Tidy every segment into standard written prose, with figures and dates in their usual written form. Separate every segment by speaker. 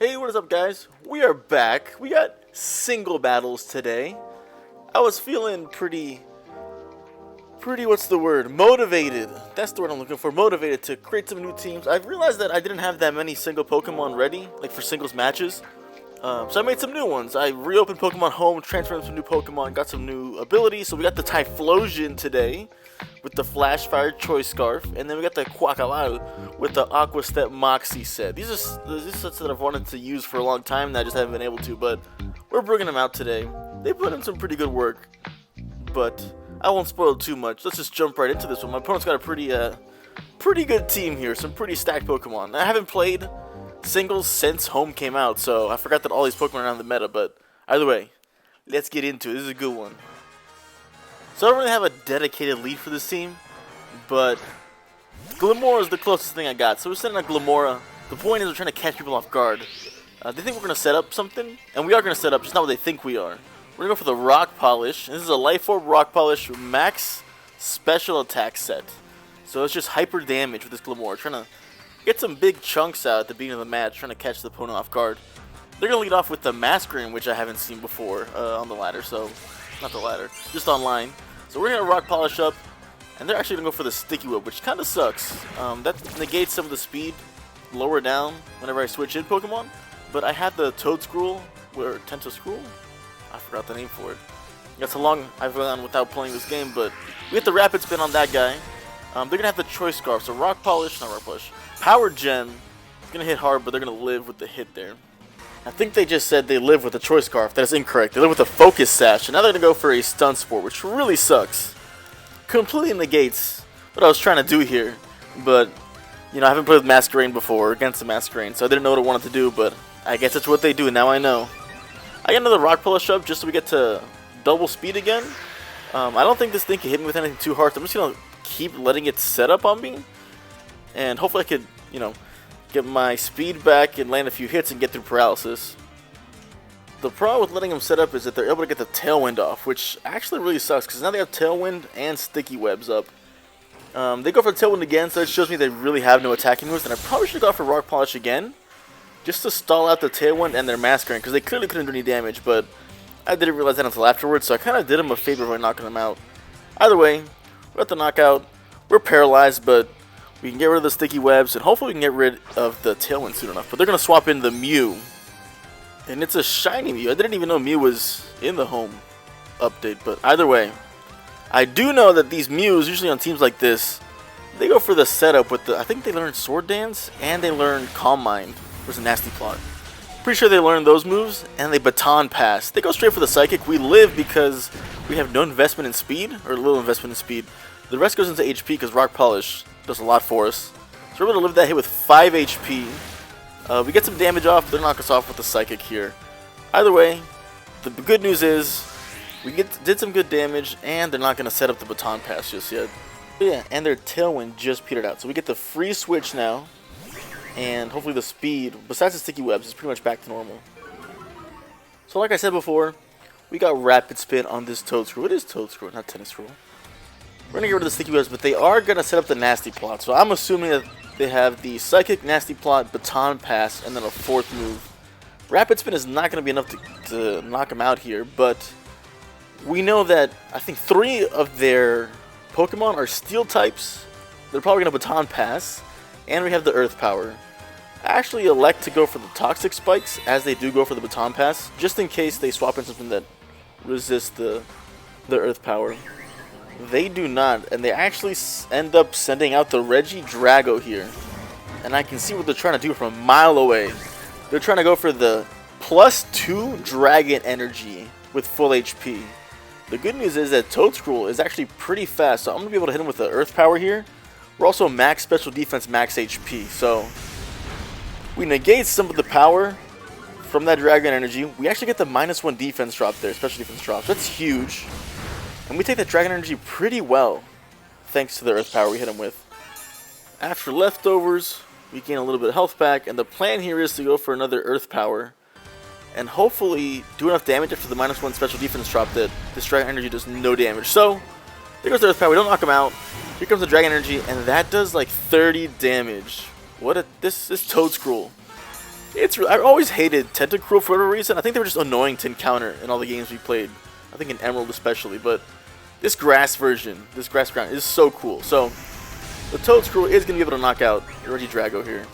Speaker 1: Hey, what is up, guys? We are back. We got single battles today. I was feeling pretty, what's the word? Motivated. That's the word I'm looking for. Motivated to create some new teams. I've realized that I didn't have that many single Pokemon ready, like for singles matches. So I made some new ones. I reopened Pokemon Home, transferred some new Pokemon, got some new abilities. So we got the Typhlosion today with the Flash Fire Choice Scarf, and then we got the Quackalaru with the Aqua Step Moxie set. These are sets that I've wanted to use for a long time and I just haven't been able to, but we're bringing them out today. They put in some pretty good work, but I won't spoil too much. Let's just jump right into this one. My opponent's got a pretty good team here, some pretty stacked Pokemon. I haven't played singles since Home came out, so I forgot that all these Pokemon are on the meta, but either way, let's get into it. This is a good one. So I don't really have a dedicated lead for this team, but Glamora is the closest thing I got. So we're sending a Glamora. The point is we're trying to catch people off guard. They think we're going to set up something, and we are going to set up, just not what they think we are. We're going to go for the Rock Polish. This is a Life Orb Rock Polish Max Special Attack set. So it's just hyper damage with this Glamora. Trying to get some big chunks out at the beginning of the match, trying to catch the opponent off guard. They're going to lead off with the Masquerain, which I haven't seen before on the ladder, so not the ladder, just online. So we're going to Rock Polish up, and they're actually going to go for the Sticky Whip, which kind of sucks. That negates some of the speed lower down whenever I switch in Pokemon, but I had the Toedscruel, or Tentoscruel? I forgot the name for it. That's how long I've gone without playing this game, but we get the Rapid Spin on that guy. They're going to have the Choice Scarf, so Rock Polish, not Rock Polish, Power Gem. It's going to hit hard, but they're going to live with the hit there. I think they just said they live with a Choice Scarf. That is incorrect. They live with a Focus Sash, and now they're going to go for a Stun Sport, which really sucks. Completely negates what I was trying to do here, but, you know, I haven't played with Masquerain before, against the Masquerain, so I didn't know what I wanted to do, but I guess that's what they do, now I know. I got another Rock Polish up just so we get to double speed again. I don't think this thing can hit me with anything too hard, so I'm just going to keep letting it set up on me, and hopefully I could, you know, get my speed back and land a few hits and get through paralysis. The problem with letting them set up is that they're able to get the Tailwind off, which actually really sucks because now they have Tailwind and Sticky Webs up. They go for the Tailwind again, so it shows me they really have no attacking moves, and I probably should go for Rock Polish again just to stall out the Tailwind and their Masquerain because they clearly couldn't do any damage, but I didn't realize that until afterwards, so I kind of did them a favor by knocking them out. Either way, we're at the knockout. We're paralyzed, but we can get rid of the Sticky Webs, and hopefully we can get rid of the Tailwind soon enough. But they're going to swap in the Mew. And it's a shiny Mew. I didn't even know Mew was in the Home update. But either way, I do know that these Mews, usually on teams like this, they go for the setup with the... I think they learn Sword Dance, and they learn Calm Mind, which is a nasty plot. Pretty sure they learn those moves, and they Baton Pass. They go straight for the Psychic. We live because we have no investment in speed, or little investment in speed. The rest goes into HP because Rock Polish does a lot for us. So we're able to live that hit with 5 HP. We get some damage off, but they knock us off with the Psychic here. Either way, the good news is we did some good damage, and they're not going to set up the Baton Pass just yet. But yeah, and their Tailwind just petered out. So we get the free switch now, and hopefully the speed, besides the Sticky Webs, is pretty much back to normal. So like I said before, we got Rapid Spin on this Toedscruel. It is Toedscruel, not Tentoscruel. We're going to get rid of the Sticky Webs, but they are going to set up the Nasty Plot. So I'm assuming that they have the Psychic, Nasty Plot, Baton Pass, and then a fourth move. Rapid Spin is not going to be enough to knock them out here, but we know that I think 3 of their Pokemon are Steel types. They're probably going to Baton Pass, and we have the Earth Power. I actually elect to go for the Toxic Spikes as they do go for the Baton Pass, just in case they swap in something that resists the Earth Power. They do not, and they actually end up sending out the Regidrago here. And I can see what they're trying to do from a mile away. They're trying to go for the +2 Dragon Energy with full HP. The good news is that Toedscruel is actually pretty fast, so I'm going to be able to hit him with the Earth Power here. We're also max Special Defense, max HP, so we negate some of the power from that Dragon Energy. We actually get the -1 defense drop there, Special Defense drop. That's huge. And we take that Dragon Energy pretty well, thanks to the Earth Power we hit him with. After leftovers, we gain a little bit of health back, and the plan here is to go for another Earth Power, and hopefully do enough damage after the -1 Special Defense drop that this Dragon Energy does no damage. So, there goes the Earth Power, we don't knock him out. Here comes the Dragon Energy, and that does like 30 damage. What a... this Toedscruel I always hated Tentacruel for whatever reason. I think they were just annoying to encounter in all the games we played. I think in Emerald especially, but this grass version, this grass ground is so cool. So the Toedscruel is going to be able to knock out Regidrago here.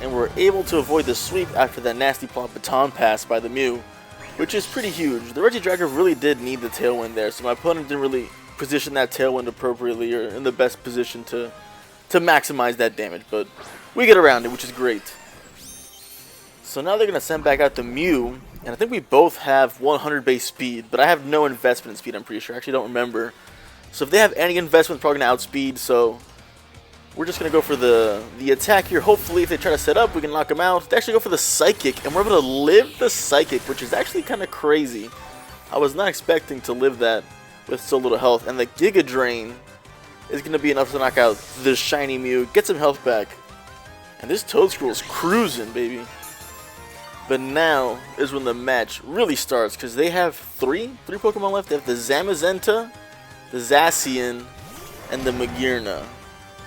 Speaker 1: And we're able to avoid the sweep after that nasty plot baton pass by the Mew, which is pretty huge. The Regidrago really did need the Tailwind there, so my opponent didn't really position that Tailwind appropriately or in the best position to maximize that damage. But we get around it, which is great. So now they're going to send back out the Mew, and I think we both have 100 base speed, but I have no investment in speed, I'm pretty sure. I actually don't remember. So if they have any investment, probably going to outspeed, so we're just going to go for the attack here. Hopefully, if they try to set up, we can knock them out. They actually go for the Psychic, and we're able to live the Psychic, which is actually kind of crazy. I was not expecting to live that with so little health, and the Giga Drain is going to be enough to knock out the shiny Mew, get some health back. And this Toedscruel is cruising, baby. But now is when the match really starts, because they have three Pokemon left. They have the Zamazenta, the Zacian, and the Magearna.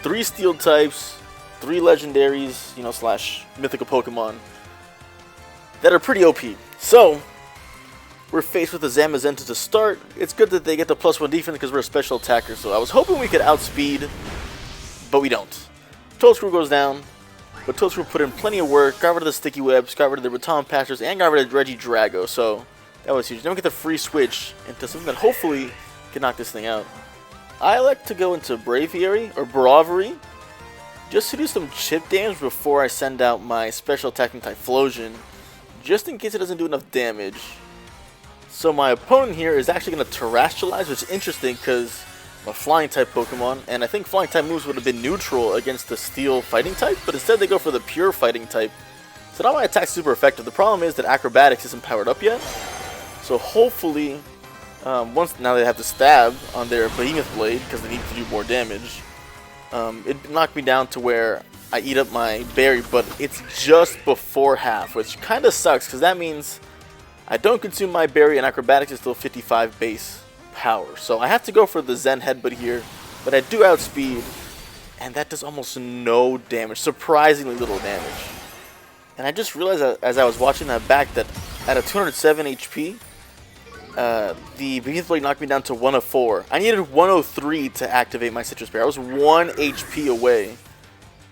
Speaker 1: 3 Steel types, 3 legendaries, slash mythical Pokemon that are pretty OP. So we're faced with the Zamazenta to start. It's good that they get the +1 defense because we're a special attacker. So I was hoping we could outspeed, but we don't. Toedscruel goes down. But Toedscruel put in plenty of work, got rid of the sticky webs, got rid of the baton passers, and got rid of Regidrago, so that was huge. Then we get the free switch into something that hopefully can knock this thing out. I like to go into Braviary, or Bravery, just to do some chip damage before I send out my special attacking Typhlosion, just in case it doesn't do enough damage. So my opponent here is actually going to Terrestrialize, which is interesting because a flying type Pokemon, and I think flying type moves would have been neutral against the steel fighting type, but instead they go for the pure fighting type. So now my attack's super effective. The problem is that acrobatics isn't powered up yet, so hopefully now they have to stab on their Behemoth Blade because they need to do more damage. It knocked me down to where I eat up my berry, but it's just before half, which kind of sucks because that means I don't consume my berry and acrobatics is still 55 base power. So I have to go for the Zen Headbutt here, but I do outspeed, and that does almost no damage, surprisingly little damage. And I just realized as I was watching that back that at a 207 HP, the Behemoth Blade knocked me down to 104. I needed 103 to activate my Citrus Berry. I was 1 HP away.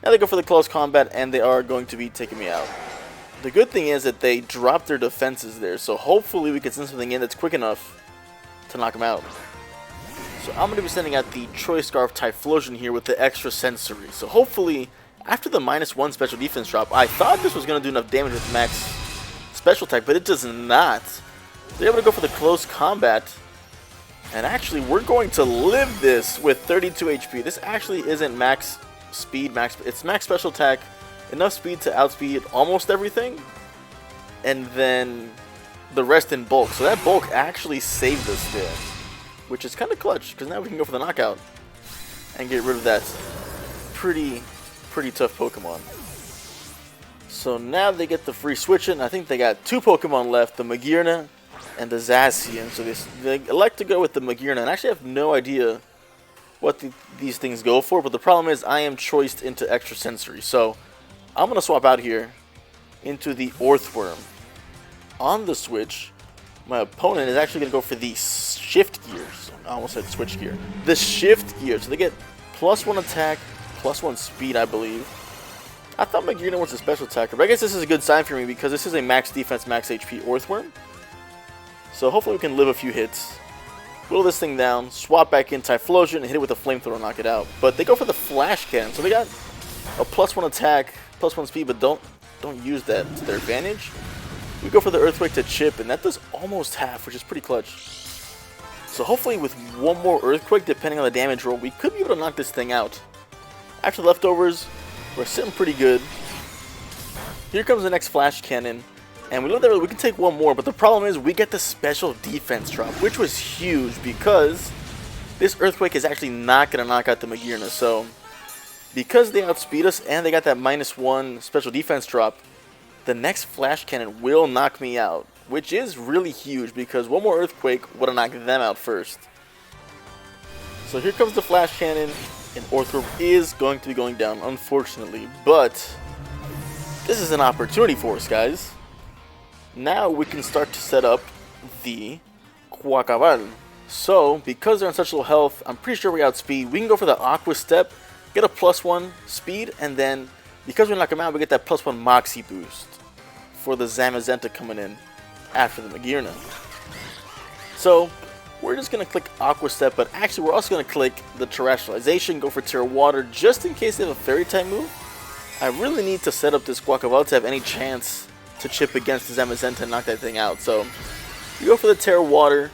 Speaker 1: Now they go for the close combat, and they are going to be taking me out. The good thing is that they dropped their defenses there, so hopefully we can send something in that's quick enough to knock him out. So I'm going to be sending out the Choice Scarf Typhlosion here with the extra sensory. So hopefully, after the -1 special defense drop, I thought this was going to do enough damage with max special type, but it does not. They're able to go for the close combat, and actually we're going to live this with 32 HP. This actually isn't max speed, it's max special attack, enough speed to outspeed almost everything, and then the rest in bulk. So that bulk actually saved us there, which is kind of clutch because now we can go for the knockout and get rid of that pretty tough Pokemon. So now they get the free switch in. I think they got 2 Pokemon left, the Magearna and the Zacian. So they elect to go with the Magearna, and I actually have no idea what these things go for, but the problem is I am choiced into extra sensory. So I'm going to swap out here into the Orthworm. On the switch, my opponent is actually going to go for the shift gears. I almost said switch gear. The shift gear. So they get +1 attack, +1 speed, I believe. I thought Magearna was a special attacker, but I guess this is a good sign for me because this is a max defense, max HP Orthworm. So hopefully we can live a few hits. Whittle this thing down, swap back in Typhlosion, and hit it with a Flamethrower and knock it out. But they go for the Flash Cannon. So they got a +1 attack, +1 speed, but don't use that to their advantage. We go for the Earthquake to chip, and that does almost half, which is pretty clutch. So hopefully with one more Earthquake, depending on the damage roll, we could be able to knock this thing out. After the leftovers, we're sitting pretty good. Here comes the next Flash Cannon, and we know that we can take one more, but the problem is we get the special defense drop, which was huge because this Earthquake is actually not going to knock out the Magearna. So because they outspeed us and they got that -1 special defense drop, the next Flash Cannon will knock me out, which is really huge because one more Earthquake would have knocked them out first. So here comes the Flash Cannon, and Orthworm is going to be going down, unfortunately, but this is an opportunity for us, guys. Now we can start to set up the Quackabal. So, because they're on such low health, I'm pretty sure we outspeed. We can go for the Aqua Step, get a +1 speed, and then, because we knock them out, we get that +1 Moxie boost for the Zamazenta coming in after the Magearna. So, we're just going to click Aqua Step, but actually we're also going to click the Terrestrialization, go for Terra Water, just in case they have a Fairy type move. I really need to set up this Quackabal to have any chance to chip against the Zamazenta and knock that thing out. So, we go for the Terra Water,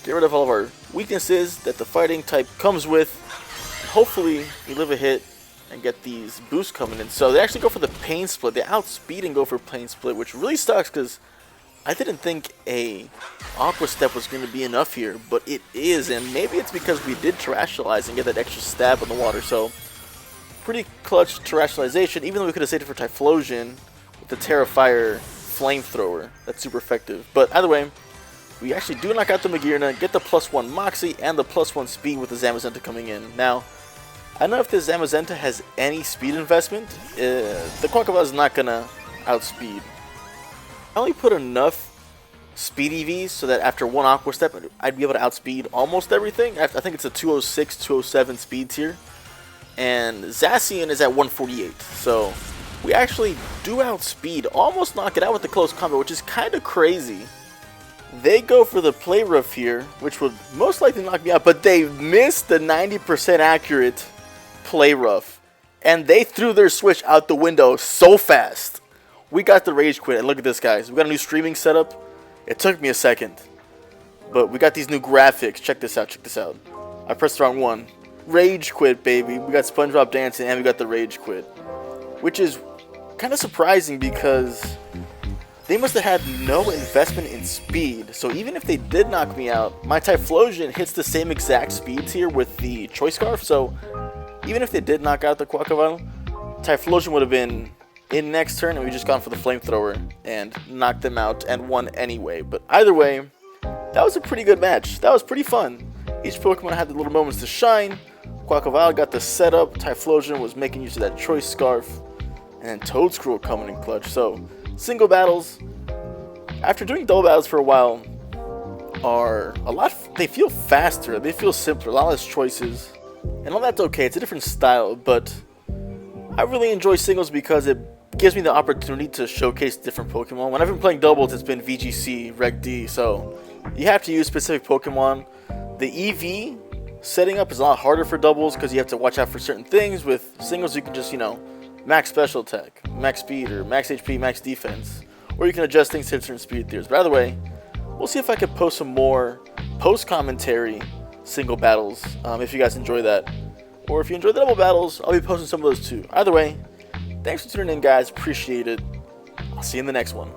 Speaker 1: get rid of all of our weaknesses that the fighting type comes with. Hopefully, we live a hit and get these boosts coming in. So, they actually go for the Pain Split. They outspeed and go for Pain Split, which really sucks because I didn't think a Aqua Step was going to be enough here, but it is, and maybe it's because we did Terrestrialize and get that extra stab on the water. So, pretty clutch Terrestrialization, even though we could have saved it for Typhlosion with the Terra Fire Flamethrower. That's super effective. But either way, we actually do knock out the Magearna, get the +1 Moxie and the +1 speed with the Zamazenta coming in. Now, I don't know if the Zamazenta has any speed investment. The Quackabal is not going to outspeed. I only put enough speed EVs so that after one Aqua Step, I'd be able to outspeed almost everything. I think it's a 206, 207 speed tier. And Zacian is at 148. So, we actually do outspeed, almost knock it out with the close combat, which is kind of crazy. They go for the Play Rough here, which would most likely knock me out, but they missed the 90% accurate Play Rough. And they threw their switch out the window so fast. We got the Rage Quit, and look at this, guys. We got a new streaming setup. It took me a second, but we got these new graphics. Check this out, check this out. I pressed the wrong one. Rage Quit, baby. We got SpongeBob dancing, and we got the Rage Quit, which is kind of surprising because they must have had no investment in speed. So even if they did knock me out, my Typhlosion hits the same exact speeds here with the Choice Scarf. So even if they did knock out the Quackabal, Typhlosion would have been in next turn, and we just gone for the Flamethrower and knocked them out and won anyway. But either way, that was a pretty good match. That was pretty fun. Each Pokemon had the little moments to shine. Quackabal got the setup. Typhlosion was making use of that Choice Scarf. And then Toedscruel coming in clutch. So, single battles, after doing double battles for a while, are a lot. They feel faster. They feel simpler. A lot less choices. And all that's okay. It's a different style, but I really enjoy singles because it gives me the opportunity to showcase different Pokemon. When I've been playing doubles, it's been VGC, Reg D, so you have to use specific Pokemon. The EV setting up is a lot harder for doubles because you have to watch out for certain things. With singles, you can just, max special attack, max speed, or max HP, max defense. Or you can adjust things to hit certain speed tiers. But either way, we'll see if I can post some more post-commentary single battles if you guys enjoy that. Or if you enjoy the double battles, I'll be posting some of those too. Either way, thanks for tuning in, guys. Appreciate it. I'll see you in the next one.